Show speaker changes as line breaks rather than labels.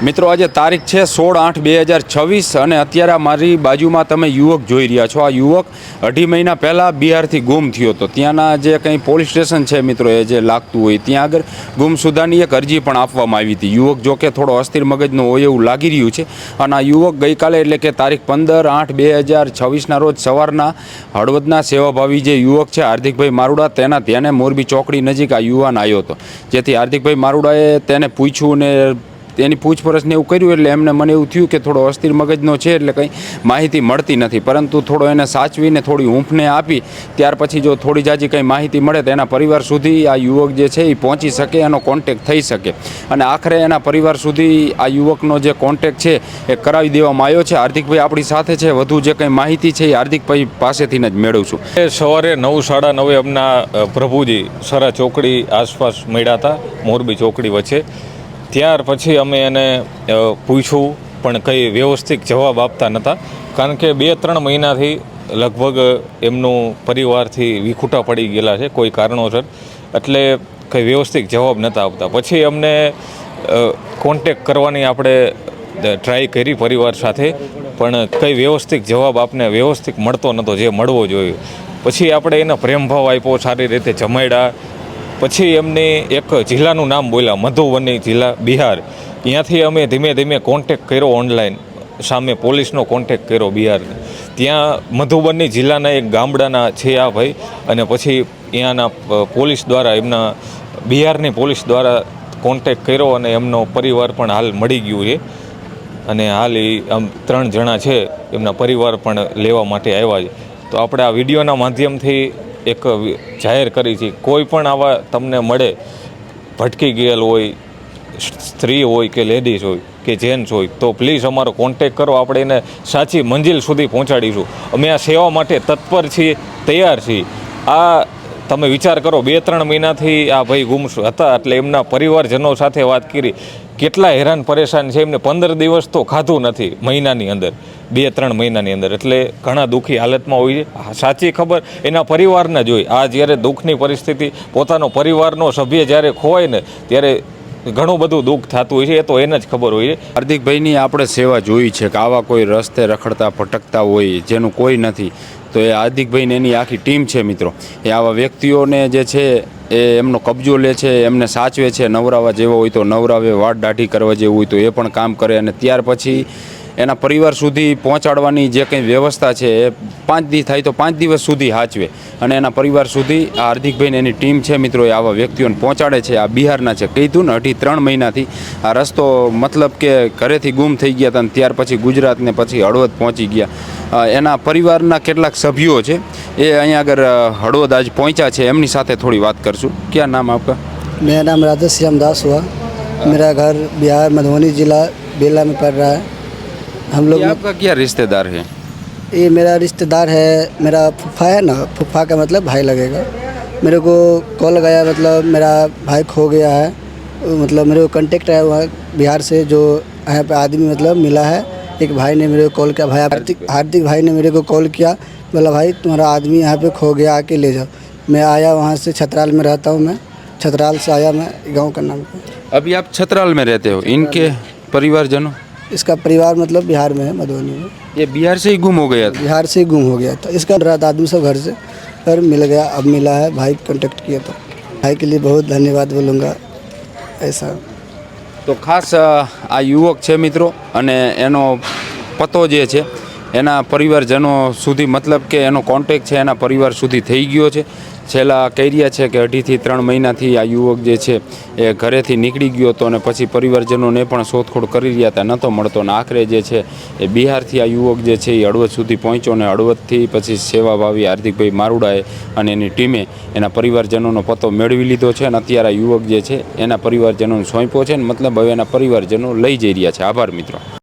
મિત્રો આજે તારીખ છે 16/8/2026 અને અત્યારે મારી બાજુમાં તમે યુવક જોઈ રહ્યા છો। આ યુવક 2.5 મહિના પહેલાં બિહારથી ગુમ થયો હતો। ત્યાંના જે કંઈ પોલીસ સ્ટેશન છે મિત્રો એ જે લાગતું હોય ત્યાં આગળ ગુમસુદાની એક અરજી પણ આપવામાં આવી હતી। યુવક જો કે થોડો અસ્થિર મગજનો હોય એવું લાગી રહ્યું છે અને આ યુવક ગઈકાલે એટલે કે તારીખ 15/8/2026ના રોજ સવારના હળવદના સેવાભાવી જે યુવક છે હાર્દિકભાઈ મારુડા તેના ધ્યાને મોરબી ચોકડી નજીક આ યુવાન આવ્યો હતો, જેથી હાર્દિકભાઈ મારુડાએ તેને પૂછ્યું ને તેની પૂછપરછને એવું કર્યું એટલે એમને મને એવું થયું કે થોડો અસ્થિર મગજનો છે એટલે કંઈ માહિતી મળતી નથી, પરંતુ થોડો એને સાચવીને થોડી હૂંફને આપી ત્યાર પછી જો થોડી જાજી કંઈ માહિતી મળે તો એના પરિવાર સુધી આ યુવક જે છે એ પહોંચી શકે, એનો કોન્ટેક્ટ થઈ શકે અને આખરે એના પરિવાર સુધી આ યુવકનો જે કોન્ટેક્ટ છે એ કરાવી દેવામાં આવ્યો છે। હાર્દિકભાઈ આપણી સાથે છે, વધુ જે કંઈ માહિતી છે એ હાર્દિકભાઈ પાસેથી જ મેળવશું।
સવારે 9:30 એમના પ્રભુજી સરા ચોકડી આસપાસ મળ્યા હતા, મોરબી ચોકડી વચ્ચે। ત્યાર પછી અમે એને પૂછ્યું પણ કંઈ વ્યવસ્થિત જવાબ આપતા નહોતા, કારણ કે 2-3 મહિનાથી લગભગ એમનું પરિવારથી વિખૂટા પડી ગયેલા છે કોઈ કારણોસર, એટલે કંઈ વ્યવસ્થિત જવાબ નહોતા આપતા। પછી અમને કોન્ટેક કરવાની આપણે ટ્રાય કરી પરિવાર સાથે, પણ કંઈ વ્યવસ્થિત જવાબ આપને વ્યવસ્થિત મળતો નહોતો જે મળવો જોઈએ। પછી આપણે એને પ્રેમભાવ આપ્યો, સારી રીતે જમાડ્યા। પછી એમની એક જિલ્લાનું નામ બોલ્યા, મધુબની જિલ્લા બિહાર। ત્યાંથી અમે ધીમે ધીમે કોન્ટેક્ટ કર્યો ઓનલાઈન, સામે પોલીસનો કોન્ટેક્ટ કર્યો બિહારને। ત્યાં મધુબની જિલ્લાના એક ગામડાના છે આ ભાઈ, અને પછી ત્યાંના પોલીસ દ્વારા એમના બિહારની પોલીસ દ્વારા કોન્ટેક્ટ કર્યો અને એમનો પરિવાર પણ હાલ મળી ગયું છે અને હાલ એ આમ 3 જણા છે એમના પરિવાર પણ લેવા માટે આવ્યા છે। તો આપણે આ વિડીયોના માધ્યમથી એક જાહેર કરી છે, કોઈ પણ આવા તમને મળે, ભટકી ગયેલ હોય, સ્ત્રી હોય કે લેડીઝ હોય કે જેન્ટ્સ હોય, તો પ્લીઝ અમારો કોન્ટેક કરો, આપણે એને સાચી મંજિલ સુધી પહોંચાડીશું। અમે આ સેવા માટે તત્પર છીએ, તૈયાર છીએ। આ તમે વિચાર કરો, 2-3 મહિનાથી આ ભાઈ ગુમ હતા, એટલે એમના પરિવારજનો સાથે વાત કરી, કેટલા હેરાન પરેશાન છે, એમને 15 દિવસ તો ખાધું નથી મહિનાની અંદર, 2-3 મહિનાની અંદર, એટલે ઘણા દુઃખી હાલતમાં હોય છે। સાચી ખબર એના પરિવારને જ હોય। આ જ્યારે દુઃખની પરિસ્થિતિ, પોતાનો પરિવારનો સભ્ય જ્યારે ખોવાય ને ત્યારે ઘણું બધું દુઃખ થતું હોય છે, એ તો એને જ ખબર હોય છે।
હાર્દિકભાઈની આપણે સેવા જોઈ છે કે આવા કોઈ રસ્તે રખડતા ભટકતા હોય જેનું કોઈ નથી, તો એ હાર્દિકભાઈને એની આખી ટીમ છે મિત્રો, એ આવા વ્યક્તિઓને જે છે એ એમનો કબજો લે છે, એમને સાચવે છે, નવરાવા જેવો હોય તો નવરાવે, વાડ દાઢી કરવા જેવું હોય તો એ પણ કામ કરે, અને ત્યાર પછી એના પરિવાર સુધી પહોંચાડવાની જે કંઈ વ્યવસ્થા છે એ 5 દિવસ થાય તો 5 દિવસ સુધી સાચવે અને એના પરિવાર સુધી આ હાર્દિકભાઈને એની ટીમ છે મિત્રો એ આવા વ્યક્તિઓને પહોંચાડે છે। આ બિહારના છે, કીધું ને 2.5-3 મહિનાથી આ રસ્તો મતલબ કે ઘરેથી ગુમ થઈ ગયા હતા અને ત્યાર પછી ગુજરાત ને પછી હળવદ પહોંચી ગયા। એના પરિવારના કેટલાક સભ્યો છે એ અહીંયા આગળ હળવદ આજ પહોંચ્યા છે, એમની સાથે થોડી વાત કરશું। ક્યાં નામ આપકા?
मेरा नाम राधेश्याम दास हुआ। मेरा घर बिहार मधुबनी जिला बेला में पड़ रहा है। हम लोग
आपका क्या रिश्तेदार है?
ये मेरा रिश्तेदार है, मेरा फूफा है ना, फूफा का मतलब भाई लगेगा। मेरे को कॉल गया, मतलब मेरा भाई खो गया है, मतलब मेरे को कांटेक्ट आया हुआ बिहार से, जो यहाँ पे आदमी मतलब मिला है। एक भाई ने मेरे को कॉल किया, भाई हार्दिक भाई ने मेरे को कॉल किया, बोला भाई तुम्हारा आदमी यहाँ पे खो गया, आके ले जाओ। मैं आया, वहाँ से छतराल में रहता हूँ मैं, छतराल से आया मैं, गांव का नाम।
अभी आप छतराल में रहते हो, इनके परिवारजनों?
इसका परिवार मतलब बिहार में है, मधुबनी में।
ये बिहार से ही गुम हो गया था?
बिहार से ही गुम हो गया था। इसका रात आदमी सब घर से फिर मिल गया, अब मिला है, भाई कांटेक्ट किया था। भाई के लिए बहुत धन्यवाद बोलूँगा। ऐसा
તો ખાસ આ યુવક છે મિત્રો, અને એનો પતો જે છે એના પરિવારજનો સુધી, મતલબ કે એનો કોન્ટેક્ટ છે એના પરિવાર સુધી થઈ ગયો છે। છેલ્લા કહી રહ્યા છે કે 2.5-3 મહિનાથી આ યુવક જે છે એ ઘરેથી નીકળી ગયો હતો અને પછી પરિવારજનોને પણ શોધખોળ કરી રહ્યા હતા, નહોતો મળતો, અને આખરે જે છે એ બિહારથી આ યુવક જે છે એ હળવદ સુધી પહોંચ્યો અને હળવદથી પછી સેવાભાવી હાર્દિકભાઈ મારુડાએ અને એની ટીમે એના પરિવારજનોનો પતો મેળવી લીધો છે અને અત્યારે આ યુવક જે છે એના પરિવારજનોને સોંપ્યો છે ને, મતલબ હવે એના પરિવારજનો લઈ જઈ રહ્યા છે। આભાર મિત્રો।